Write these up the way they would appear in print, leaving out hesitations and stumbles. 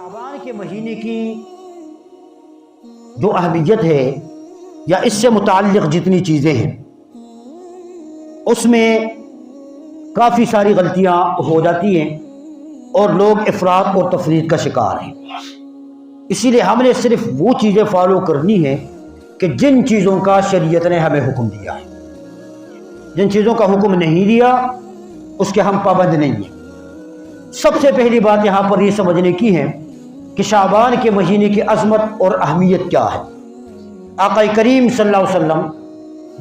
شعبان کے مہینے کی جو اہمیت ہے یا اس سے متعلق جتنی چیزیں ہیں اس میں کافی ساری غلطیاں ہو جاتی ہیں اور لوگ افراط اور تفریط کا شکار ہیں۔ اسی لیے ہم نے صرف وہ چیزیں فالو کرنی ہیں کہ جن چیزوں کا شریعت نے ہمیں حکم دیا ہے، جن چیزوں کا حکم نہیں دیا اس کے ہم پابند نہیں ہیں۔ سب سے پہلی بات یہاں پر یہ سمجھنے کی ہے کہ شعبان کے مہینے کی عظمت اور اہمیت کیا ہے۔ آقا کریم صلی اللہ علیہ وسلم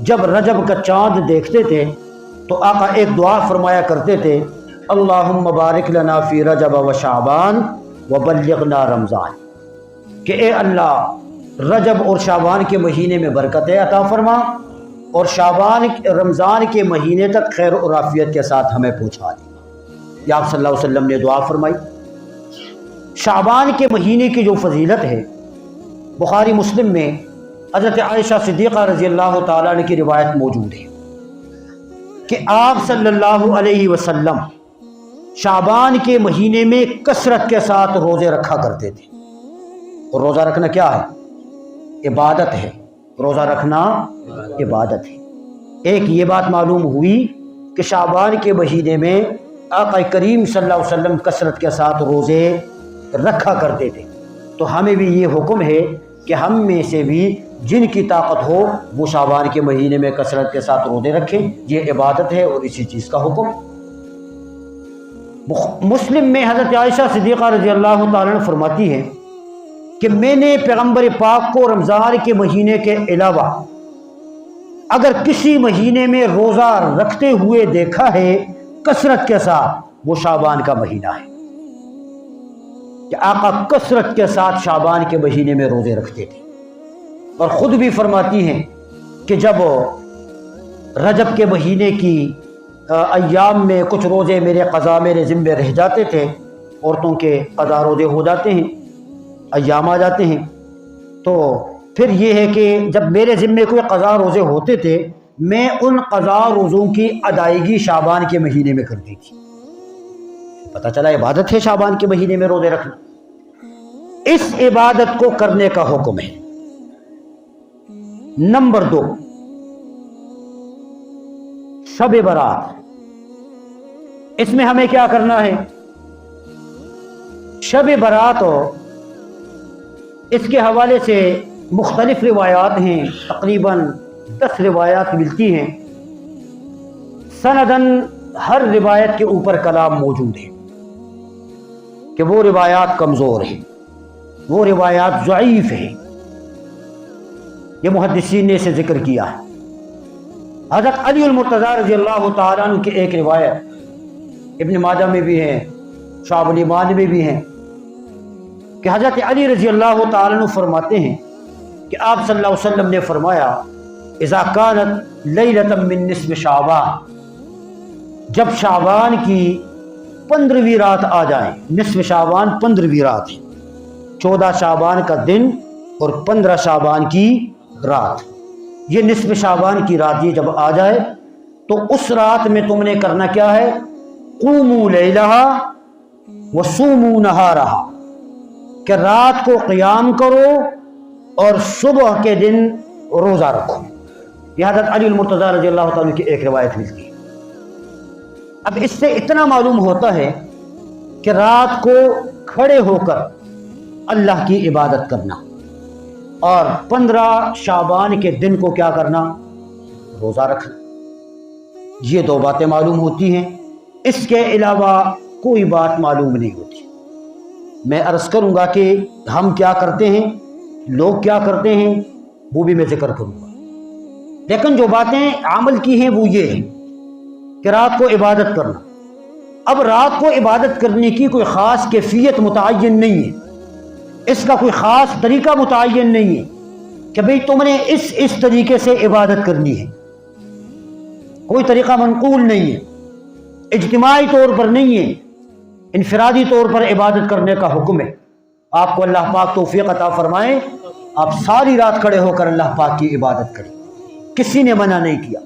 جب رجب کا چاند دیکھتے تھے تو آقا ایک دعا فرمایا کرتے تھے، اللہم بارک لنا فی رجب و شعبان وبلغنا رمضان، کہ اے اللہ رجب اور شعبان کے مہینے میں برکتیں عطا فرما اور رمضان کے مہینے تک خیر و عافیت کے ساتھ ہمیں پہنچا دے۔ یہ آپ صلی اللہ علیہ وسلم نے دعا فرمائی۔ شعبان کے مہینے کی جو فضیلت ہے، بخاری مسلم میں حضرت عائشہ صدیقہ رضی اللہ تعالیٰ عنہ کی روایت موجود ہے کہ آپ صلی اللہ علیہ وسلم شعبان کے مہینے میں کثرت کے ساتھ روزے رکھا کرتے تھے۔ اور روزہ رکھنا کیا ہے؟ عبادت ہے۔ روزہ رکھنا عبادت ہے۔ ایک یہ بات معلوم ہوئی کہ شعبان کے مہینے میں آقا کریم صلی اللہ علیہ وسلم کثرت کے ساتھ روزے رکھا کرتے تھے، تو ہمیں بھی یہ حکم ہے کہ ہم میں سے بھی جن کی طاقت ہو وہ شعبان کے مہینے میں کثرت کے ساتھ روزے رکھیں۔ یہ عبادت ہے اور اسی چیز کا حکم۔ مسلم میں حضرت عائشہ صدیقہ رضی اللہ تعالیٰ عنہ فرماتی ہیں کہ میں نے پیغمبر پاک کو رمضان کے مہینے کے علاوہ اگر کسی مہینے میں روزہ رکھتے ہوئے دیکھا ہے کثرت کے ساتھ، وہ شعبان کا مہینہ ہے، کہ آقا کثرت کے ساتھ شعبان کے مہینے میں روزے رکھتے تھے۔ اور خود بھی فرماتی ہیں کہ جب رجب کے مہینے کی ایام میں کچھ روزے میرے قضا میرے ذمے رہ جاتے تھے، عورتوں کے قضا روزے ہو جاتے ہیں، ایام آ جاتے ہیں، تو پھر یہ ہے کہ جب میرے ذمے کوئی قضا روزے ہوتے تھے میں ان قضا روزوں کی ادائیگی شعبان کے مہینے میں کرتی تھی۔ پتہ چلا عبادت ہے شعبان کے مہینے میں روزے رکھنا۔ اس عبادت کو کرنے کا حکم ہے۔ نمبر 2، شب برات۔ اس میں ہمیں کیا کرنا ہے؟ شب برات اس کے حوالے سے مختلف روایات ہیں، تقریباً 10 روایات ملتی ہیں۔ سنداً ہر روایت کے اوپر کلام موجود ہے کہ وہ روایات کمزور ہیں، وہ روایات ضعیف ہیں۔ یہ محدثین نے اسے ذکر کیا ہے۔ حضرت علی المرتضیٰ رضی اللہ تعالیٰ عنہ کی ایک روایت ابن ماجہ میں بھی ہے، شعب الایمان میں بھی ہے، کہ حضرت علی رضی اللہ تعالیٰ عنہ فرماتے ہیں کہ آپ صلی اللہ علیہ وسلم نے فرمایا، اذا کانت لیلۃ من نصف شعبان، جب شعبان کی 15ویں رات آ جائے۔ نصف شعبان 15ویں رات ہے، 14 شعبان کا دن اور 15 شعبان کی رات۔ یہ نصف شعبان کی رات یہ جب آ جائے تو اس رات میں تم نے کرنا کیا ہے؟ قوموا لیلہا وصوموا نہارہا، کہ رات کو قیام کرو اور صبح کے دن روزہ رکھو۔ یہ حضرت علی المرتضیٰ رضی اللہ تعالیٰ کی ایک روایت ملتی ہے۔ اب اس سے اتنا معلوم ہوتا ہے کہ رات کو کھڑے ہو کر اللہ کی عبادت کرنا اور 15 شعبان کے دن کو کیا کرنا؟ روزہ رکھنا۔ یہ 2 باتیں معلوم ہوتی ہیں، اس کے علاوہ کوئی بات معلوم نہیں ہوتی۔ میں عرض کروں گا کہ ہم کیا کرتے ہیں، لوگ کیا کرتے ہیں، وہ بھی میں ذکر کروں گا، لیکن جو باتیں عمل کی ہیں وہ یہ ہیں کہ رات کو عبادت کرنا۔ اب رات کو عبادت کرنے کی کوئی خاص کیفیت متعین نہیں ہے، اس کا کوئی خاص طریقہ متعین نہیں ہے کہ بھئی تم نے اس طریقے سے عبادت کرنی ہے۔ کوئی طریقہ منقول نہیں ہے، اجتماعی طور پر نہیں ہے، انفرادی طور پر عبادت کرنے کا حکم ہے۔ آپ کو اللہ پاک توفیق عطا فرمائے، آپ ساری رات کھڑے ہو کر اللہ پاک کی عبادت کریں، کسی نے منع نہیں کیا۔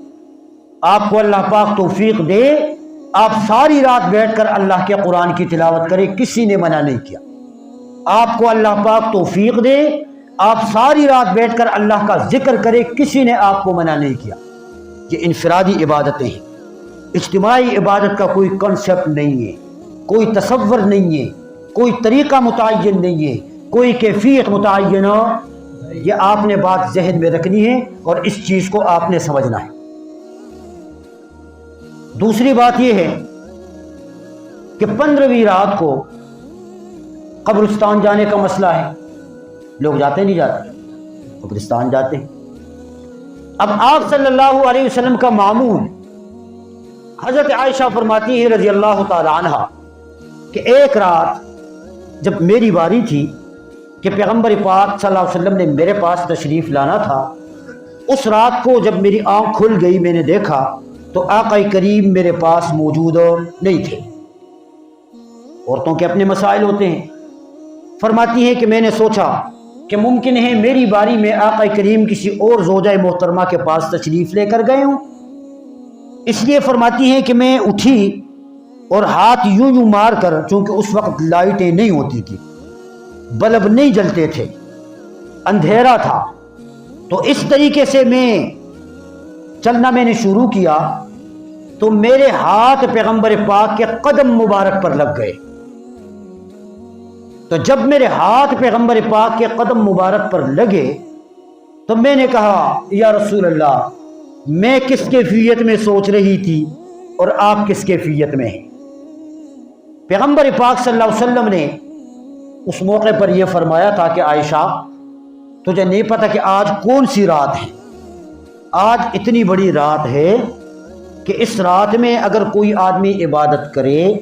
آپ کو اللہ پاک توفیق دے، آپ ساری رات بیٹھ کر اللہ کے قرآن کی تلاوت کریں، کسی نے منع نہیں کیا۔ آپ کو اللہ پاک توفیق دے، آپ ساری رات بیٹھ کر اللہ کا ذکر کرے، کسی نے آپ کو منع نہیں کیا۔ یہ انفرادی عبادتیں ہیں، اجتماعی عبادت کا کوئی کنسپٹ نہیں ہے، کوئی تصور نہیں ہے، کوئی طریقہ متعین نہیں ہے، کوئی کیفیت متعین ہو۔ یہ آپ نے بات ذہن میں رکھنی ہے اور اس چیز کو آپ نے سمجھنا ہے۔ دوسری بات یہ ہے کہ 15ویں رات کو قبرستان جانے کا مسئلہ ہے، لوگ جاتے نہیں جاتے، قبرستان جاتے ہیں۔ اب آپ صلی اللہ علیہ وسلم کا معمول، حضرت عائشہ فرماتی ہے رضی اللہ تعالی عنہ کہ ایک رات جب میری باری تھی کہ پیغمبر پاک صلی اللہ علیہ وسلم نے میرے پاس تشریف لانا تھا، اس رات کو جب میری آنکھ کھل گئی، میں نے دیکھا تو آقا کریم میرے پاس موجود نہیں تھے۔ عورتوں کے اپنے مسائل ہوتے ہیں۔ فرماتی ہے کہ میں نے سوچا کہ ممکن ہے میری باری میں آقا کریم کسی اور زوجہ محترمہ کے پاس تشریف لے کر گئے ہوں، اس لیے فرماتی ہے کہ میں اٹھی اور ہاتھ یوں مار کر، چونکہ اس وقت لائٹیں نہیں ہوتی تھی، بلب نہیں جلتے تھے، اندھیرا تھا، تو اس طریقے سے میں چلنا میں نے شروع کیا تو میرے ہاتھ پیغمبر پاک کے قدم مبارک پر لگ گئے۔ تو جب میرے ہاتھ پیغمبر پاک کے قدم مبارک پر لگے تو میں نے کہا یا رسول اللہ، میں کس کیفیت میں سوچ رہی تھی اور آپ کس کیفیت میں ہیں؟ پیغمبر پاک صلی اللہ علیہ وسلم نے اس موقع پر یہ فرمایا تھا کہ عائشہ، تجھے نہیں پتا کہ آج کون سی رات ہے؟ آج اتنی بڑی رات ہے کہ اس رات میں اگر کوئی آدمی عبادت کرے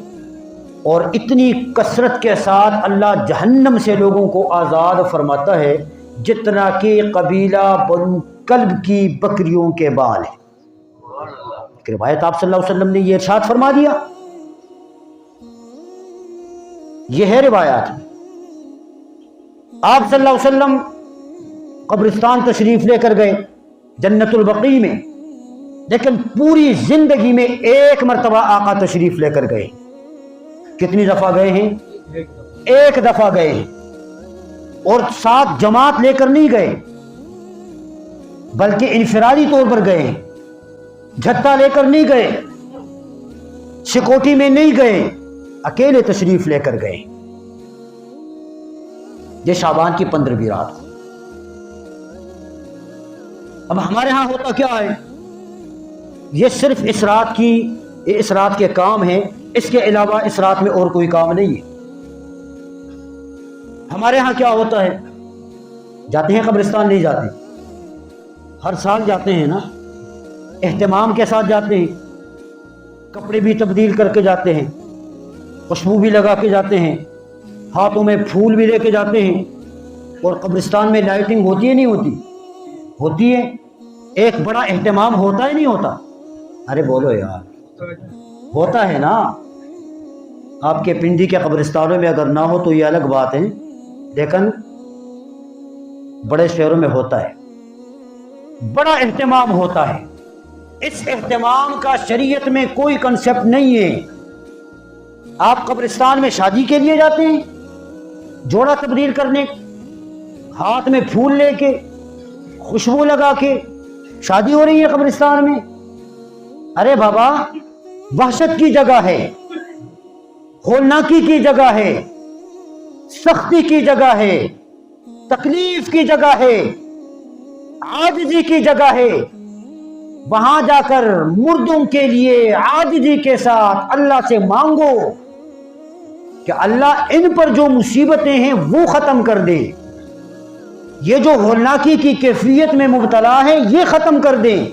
اور اتنی کثرت کے ساتھ، اللہ جہنم سے لوگوں کو آزاد فرماتا ہے جتنا کہ قبیلہ بنو کلب کی بکریوں کے بال ہیں۔ ایک روایت آپ صلی اللہ علیہ وسلم نے یہ ارشاد فرما دیا، یہ ہے روایات۔ آپ صلی اللہ علیہ وسلم قبرستان تشریف لے کر گئے جنت البقیع میں، لیکن پوری زندگی میں ایک مرتبہ آقا تشریف لے کر گئے۔ کتنی دفعہ گئے ہیں؟ ایک دفعہ گئے ہیں، اور ساتھ جماعت لے کر نہیں گئے بلکہ انفرادی طور پر گئے ہیں، جھتہ لے کر نہیں گئے، سکوٹی میں نہیں گئے، اکیلے تشریف لے کر گئے۔ یہ شعبان کی 15ویں رات۔ اب ہمارے ہاں ہوتا کیا ہے؟ یہ صرف اس رات کے کام ہیں، اس کے علاوہ اس رات میں اور کوئی کام نہیں ہے۔ ہمارے ہاں کیا ہوتا ہے؟ جاتے ہیں قبرستان؟ نہیں جاتے، ہر سال جاتے ہیں نا، اہتمام کے ساتھ جاتے ہیں، کپڑے بھی تبدیل کر کے جاتے ہیں، خوشبو بھی لگا کے جاتے ہیں، ہاتھوں میں پھول بھی لے کے جاتے ہیں۔ اور قبرستان میں لائٹنگ ہوتی ہے نہیں ہوتی؟ ہوتی ہے۔ ایک بڑا اہتمام ہوتا ہے نہیں ہوتا؟ ارے بولو یار، ہوتا ہے نا۔ آپ کے پنڈی کے قبرستانوں میں اگر نہ ہو تو یہ الگ بات ہے، لیکن بڑے شہروں میں ہوتا ہے، بڑا اہتمام ہوتا ہے۔ اس اہتمام کا شریعت میں کوئی کنسپٹ نہیں ہے۔ آپ قبرستان میں شادی کے لیے جاتے ہیں، جوڑا تبدیل کرنے، ہاتھ میں پھول لے کے، خوشبو لگا کے شادی ہو رہی ہے قبرستان میں؟ ارے بابا، وحشت کی جگہ ہے، ہولناکی کی جگہ ہے، سختی کی جگہ ہے، تکلیف کی جگہ ہے، عاجزی کی جگہ ہے۔ وہاں جا کر مردوں کے لیے عاجزی کے ساتھ اللہ سے مانگو کہ اللہ ان پر جو مصیبتیں ہیں وہ ختم کر دے، یہ جو ہولناکی کی کیفیت میں مبتلا ہے یہ ختم کر دیں۔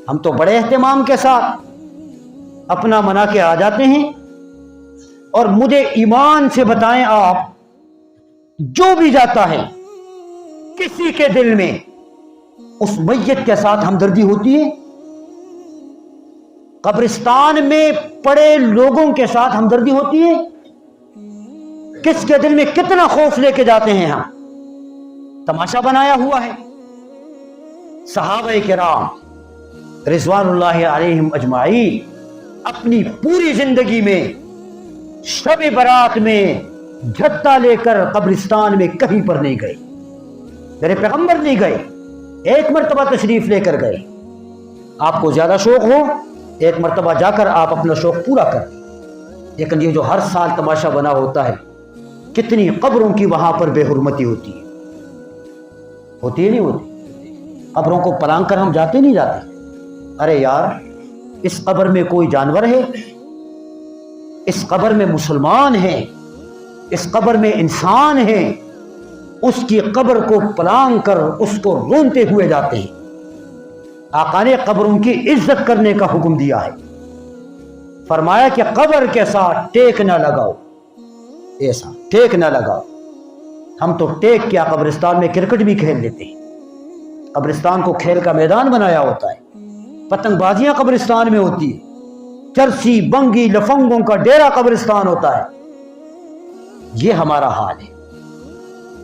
ہم تو بڑے اہتمام کے ساتھ اپنا منا کے آ جاتے ہیں، اور مجھے ایمان سے بتائیں آپ، جو بھی جاتا ہے کسی کے دل میں اس میت کے ساتھ ہمدردی ہوتی ہے؟ قبرستان میں پڑے لوگوں کے ساتھ ہمدردی ہوتی ہے؟ کس کے دل میں کتنا خوف لے کے جاتے ہیں ہم؟ تماشا بنایا ہوا ہے۔ صحابہ کرام رضوان اللہ علیہم اجمعین اپنی پوری زندگی میں شب برات میں جھتا لے کر قبرستان میں کہیں پر نہیں گئے، میرے پیغمبر نہیں گئے، ایک مرتبہ تشریف لے کر گئے۔ آپ کو زیادہ شوق ہو ایک مرتبہ جا کر آپ اپنا شوق پورا کر دیں، لیکن یہ جو ہر سال تماشا بنا ہوتا ہے، کتنی قبروں کی وہاں پر بے حرمتی ہوتی ہے نہیں ہوتی؟ قبروں کو پلانگ کر ہم جاتے نہیں جاتے؟ ارے یار، اس قبر میں کوئی جانور ہے؟ اس قبر میں مسلمان ہیں، اس قبر میں انسان ہیں، اس کی قبر کو پلانگ کر اس کو رونتے ہوئے جاتے ہیں۔ آقا نے قبروں کی عزت کرنے کا حکم دیا ہے، فرمایا کہ قبر کے ساتھ ٹیک نہ لگاؤ، ایسا ٹیک نہ لگاؤ۔ ہم تو ٹیک کیا قبرستان میں کرکٹ بھی کھیل لیتے ہیں، قبرستان کو کھیل کا میدان بنایا ہوتا ہے، پتنگ بازیاں قبرستان میں ہوتی ہے، چرسی بنگی لفنگوں کا ڈیرا قبرستان ہوتا ہے۔ یہ ہمارا حال ہے۔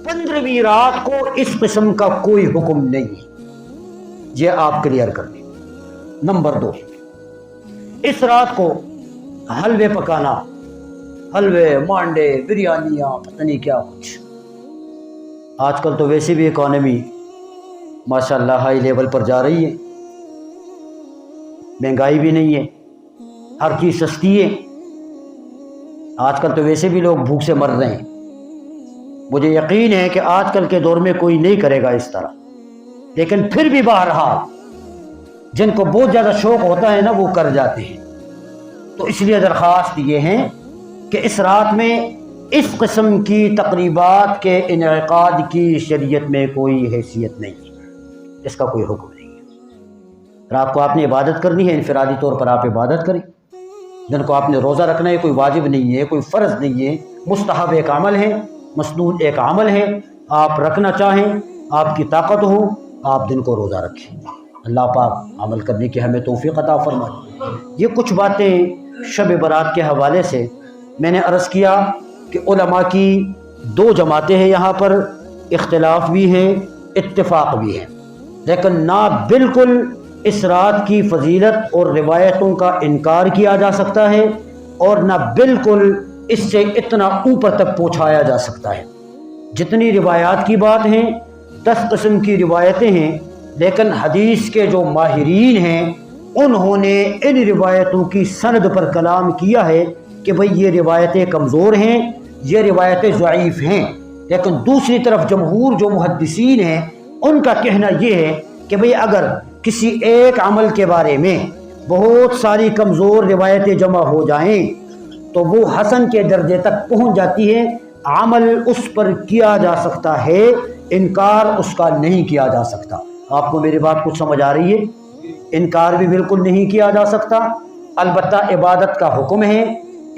15ویں رات کو اس قسم کا کوئی حکم نہیں ہے، یہ آپ کلیئر کر دیں۔ نمبر 2، اس رات کو حلوے پکانا، حلوے مانڈے بریانیاں پتہ نہیں کیا کچھ۔ آج کل تو ویسے بھی اکانومی ماشاءاللہ ہائی لیول پر جا رہی ہے، مہنگائی بھی نہیں ہے، ہر چیز سستی ہے۔ آج کل تو ویسے بھی لوگ بھوک سے مر رہے ہیں، مجھے یقین ہے کہ آج کل کے دور میں کوئی نہیں کرے گا اس طرح، لیکن پھر بھی بہرحال جن کو بہت زیادہ شوق ہوتا ہے نا وہ کر جاتے ہیں۔ تو اس لیے درخواست یہ ہے کہ اس رات میں اس قسم کی تقریبات کے انعقاد کی شریعت میں کوئی حیثیت نہیں ہے، اس کا کوئی حکم نہیں ہے۔ رات کو آپ نے عبادت کرنی ہے، انفرادی طور پر آپ عبادت کریں۔ جن کو آپ نے روزہ رکھنا ہے، کوئی واجب نہیں ہے، کوئی فرض نہیں ہے، مستحب ایک عمل ہے، مسنون ایک عمل ہے۔ آپ رکھنا چاہیں، آپ کی طاقت ہو، آپ دن کو روزہ رکھیں۔ اللہ پاک عمل کرنے کی ہمیں توفیق عطا فرمائے۔ یہ کچھ باتیں شب برات کے حوالے سے میں نے عرض کیا کہ علماء کی 2 جماعتیں ہیں، یہاں پر اختلاف بھی ہے، اتفاق بھی ہے، لیکن نہ بالکل اس رات کی فضیلت اور روایتوں کا انکار کیا جا سکتا ہے، اور نہ بالکل اس سے اتنا اوپر تک پہنچایا جا سکتا ہے۔ جتنی روایات کی بات ہیں، 10 قسم کی روایتیں ہیں، لیکن حدیث کے جو ماہرین ہیں انہوں نے ان روایتوں کی سند پر کلام کیا ہے کہ بھئی یہ روایتیں کمزور ہیں، یہ روایتیں ضعیف ہیں۔ لیکن دوسری طرف جمہور جو محدثین ہیں ان کا کہنا یہ ہے کہ بھئی اگر کسی ایک عمل کے بارے میں بہت ساری کمزور روایتیں جمع ہو جائیں تو وہ حسن کے درجے تک پہنچ جاتی ہے، عمل اس پر کیا جا سکتا ہے، انکار اس کا نہیں کیا جا سکتا۔ آپ کو میری بات کچھ سمجھ آ رہی ہے؟ انکار بھی بالکل نہیں کیا جا سکتا، البتہ عبادت کا حکم ہے،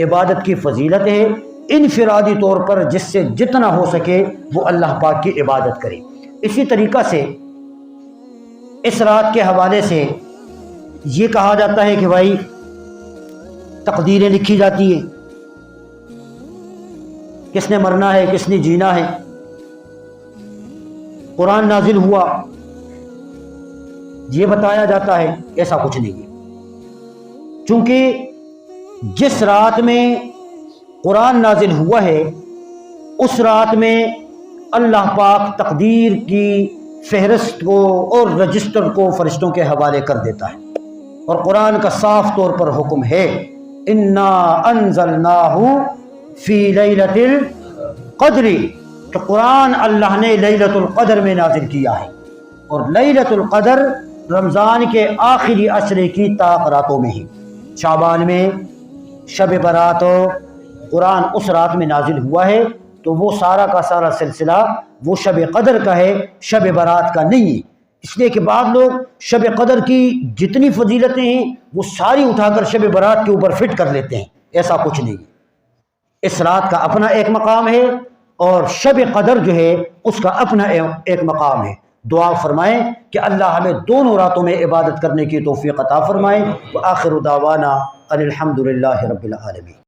عبادت کی فضیلت ہے، انفرادی طور پر جس سے جتنا ہو سکے وہ اللہ پاک کی عبادت کرے۔ اسی طریقہ سے اس رات کے حوالے سے یہ کہا جاتا ہے کہ بھائی تقدیریں لکھی جاتی ہیں، کس نے مرنا ہے، کس نے جینا ہے۔ قرآن نازل ہوا یہ بتایا جاتا ہے، ایسا کچھ نہیں ہے، چونکہ جس رات میں قرآن نازل ہوا ہے اس رات میں اللہ پاک تقدیر کی فہرست کو اور رجسٹر کو فرشتوں کے حوالے کر دیتا ہے، اور قرآن کا صاف طور پر حکم ہے انا انزلناہ فی لیلۃ القدر، کہ قرآن اللہ نے لیلۃ القدر میں نازل کیا ہے، اور لیلۃ القدر رمضان کے آخری عشرے کی طاق راتوں میں ہی، شعبان میں شب برات قرآن اس رات میں نازل ہوا ہے، تو وہ سارا کا سارا سلسلہ وہ شب قدر کا ہے، شب برات کا نہیں ہے۔ اس لیے کہ بعض لوگ شب قدر کی جتنی فضیلتیں ہیں وہ ساری اٹھا کر شب برات کے اوپر فٹ کر لیتے ہیں، ایسا کچھ نہیں ہے۔ اس رات کا اپنا ایک مقام ہے، اور شب قدر جو ہے اس کا اپنا ایک مقام ہے۔ دعا فرمائیں کہ اللہ ہمیں دونوں راتوں میں عبادت کرنے کی توفیق عطا فرمائے۔ وآخر دعوانا ان الحمد للہ رب العالمین۔